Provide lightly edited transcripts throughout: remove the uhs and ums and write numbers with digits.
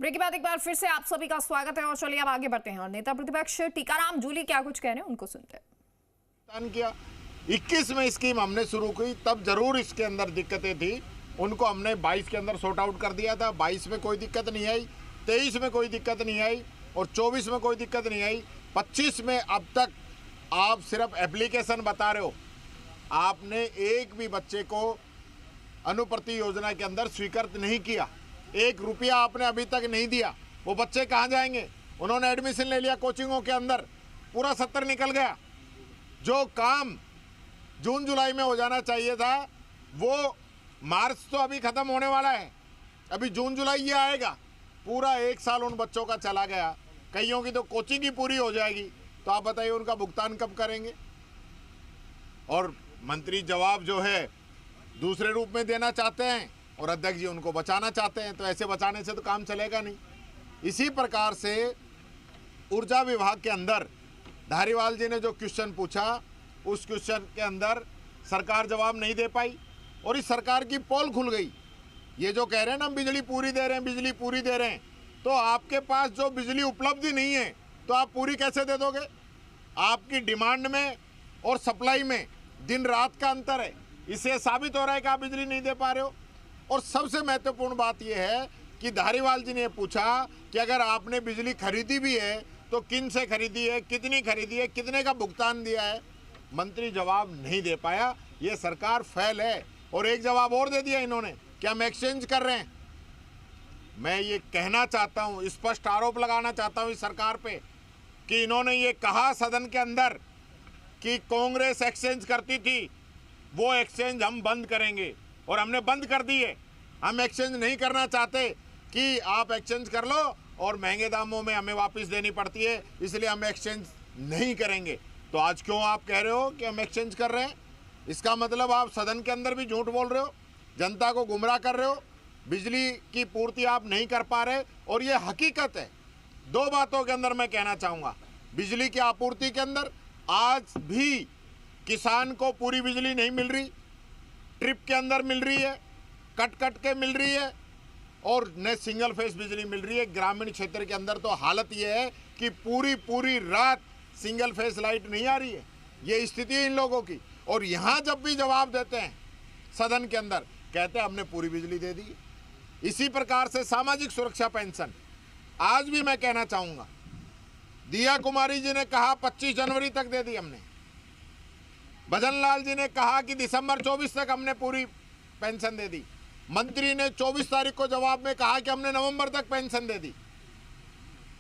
Break के बाद एक बार फिर से आप सभी का स्वागत है और चलिए अब आगे बढ़ते हैं और नेता प्रतिपक्ष टीकाराम जूली क्या कुछ कह रहे हैं उनको सुनते हैं। किया 21 में स्कीम हमने शुरू की तब जरूर इसके अंदर दिक्कतें थी, उनको हमने 22 के अंदर सॉर्ट आउट कर दिया था। 22 में कोई दिक्कत नहीं आई, 23 में कोई दिक्कत नहीं आई और 24 में कोई दिक्कत नहीं आई। 25 में अब तक आप सिर्फ एप्लीकेशन बता रहे हो, आपने एक भी बच्चे को अनुप्रति योजना के अंदर स्वीकृत नहीं किया, 1 रुपया आपने अभी तक नहीं दिया। वो बच्चे कहाँ जाएंगे? उन्होंने एडमिशन ले लिया कोचिंगों के अंदर, पूरा 70 निकल गया। जो काम जून जुलाई में हो जाना चाहिए था वो मार्च तो अभी ख़त्म होने वाला है, अभी जून जुलाई ये आएगा, पूरा 1 साल उन बच्चों का चला गया। कईयों की तो कोचिंग ही पूरी हो जाएगी, तो आप बताइए उनका भुगतान कब करेंगे? और मंत्री जवाब जो है दूसरे रूप में देना चाहते हैं और अध्यक्ष जी उनको बचाना चाहते हैं, तो ऐसे बचाने से तो काम चलेगा नहीं। इसी प्रकार से ऊर्जा विभाग के अंदर धारीवाल जी ने जो क्वेश्चन पूछा, उस क्वेश्चन के अंदर सरकार जवाब नहीं दे पाई और इस सरकार की पोल खुल गई। ये जो कह रहे हैं ना बिजली पूरी दे रहे हैं, बिजली पूरी दे रहे हैं, तो आपके पास जो बिजली उपलब्धि नहीं है तो आप पूरी कैसे दे दोगे? आपकी डिमांड में और सप्लाई में दिन रात का अंतर है, इससे साबित हो रहा है कि आप बिजली नहीं दे पा रहे हो। और सबसे महत्वपूर्ण बात यह है कि धारीवाल जी ने पूछा कि अगर आपने बिजली खरीदी भी है तो किन से खरीदी है, कितनी खरीदी है, कितने का भुगतान दिया है? मंत्री जवाब नहीं दे पाया। ये सरकार फेल है। और एक जवाब और दे दिया इन्होंने कि हम एक्सचेंज कर रहे हैं। मैं ये कहना चाहता हूँ, स्पष्ट आरोप लगाना चाहता हूँ इस सरकार पे कि इन्होंने ये कहा सदन के अंदर कि कांग्रेस एक्सचेंज करती थी, वो एक्सचेंज हम बंद करेंगे और हमने बंद कर दिए। हम एक्सचेंज नहीं करना चाहते कि आप एक्सचेंज कर लो और महंगे दामों में हमें वापस देनी पड़ती है, इसलिए हम एक्सचेंज नहीं करेंगे। तो आज क्यों आप कह रहे हो कि हम एक्सचेंज कर रहे हैं? इसका मतलब आप सदन के अंदर भी झूठ बोल रहे हो, जनता को गुमराह कर रहे हो, बिजली की पूर्ति आप नहीं कर पा रहे और ये हकीकत है। 2 बातों के अंदर मैं कहना चाहूँगा, बिजली की आपूर्ति के अंदर आज भी किसान को पूरी बिजली नहीं मिल रही, ट्रिप के अंदर मिल रही है, कट कट के मिल रही है और न सिंगल फेस बिजली मिल रही है। ग्रामीण क्षेत्र के अंदर तो हालत ये है कि पूरी रात सिंगल फेस लाइट नहीं आ रही है, ये स्थिति है इन लोगों की। और यहाँ जब भी जवाब देते हैं सदन के अंदर, कहते हैं हमने पूरी बिजली दे दी। इसी प्रकार से सामाजिक सुरक्षा पेंशन आज भी मैं कहना चाहूँगा, दिया कुमारी जी ने कहा 25 जनवरी तक दे दी हमने, भजन लाल जी ने कहा कि दिसंबर 24 तक हमने पूरी पेंशन दे दी, मंत्री ने 24 तारीख को जवाब में कहा कि हमने नवंबर तक पेंशन दे दी।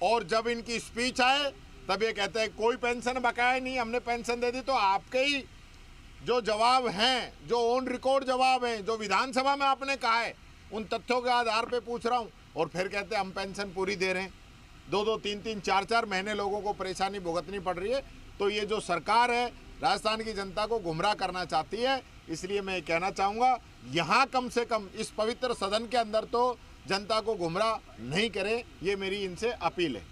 और जब इनकी स्पीच आए तब ये कहते हैं कोई पेंशन बकाया नहीं, हमने पेंशन दे दी। तो आपके ही जो जवाब हैं, जो ऑन रिकॉर्ड जवाब हैं, जो विधानसभा में आपने कहा है, उन तथ्यों के आधार पे पूछ रहा हूँ और फिर कहते हैं हम पेंशन पूरी दे रहे हैं। 2-2, 3-3, 4-4 महीने लोगों को परेशानी भुगतनी पड़ रही है। तो ये जो सरकार है राजस्थान की जनता को गुमराह करना चाहती है। इसलिए मैं कहना चाहूँगा, यहाँ कम से कम इस पवित्र सदन के अंदर तो जनता को गुमराह नहीं करें, ये मेरी इनसे अपील है।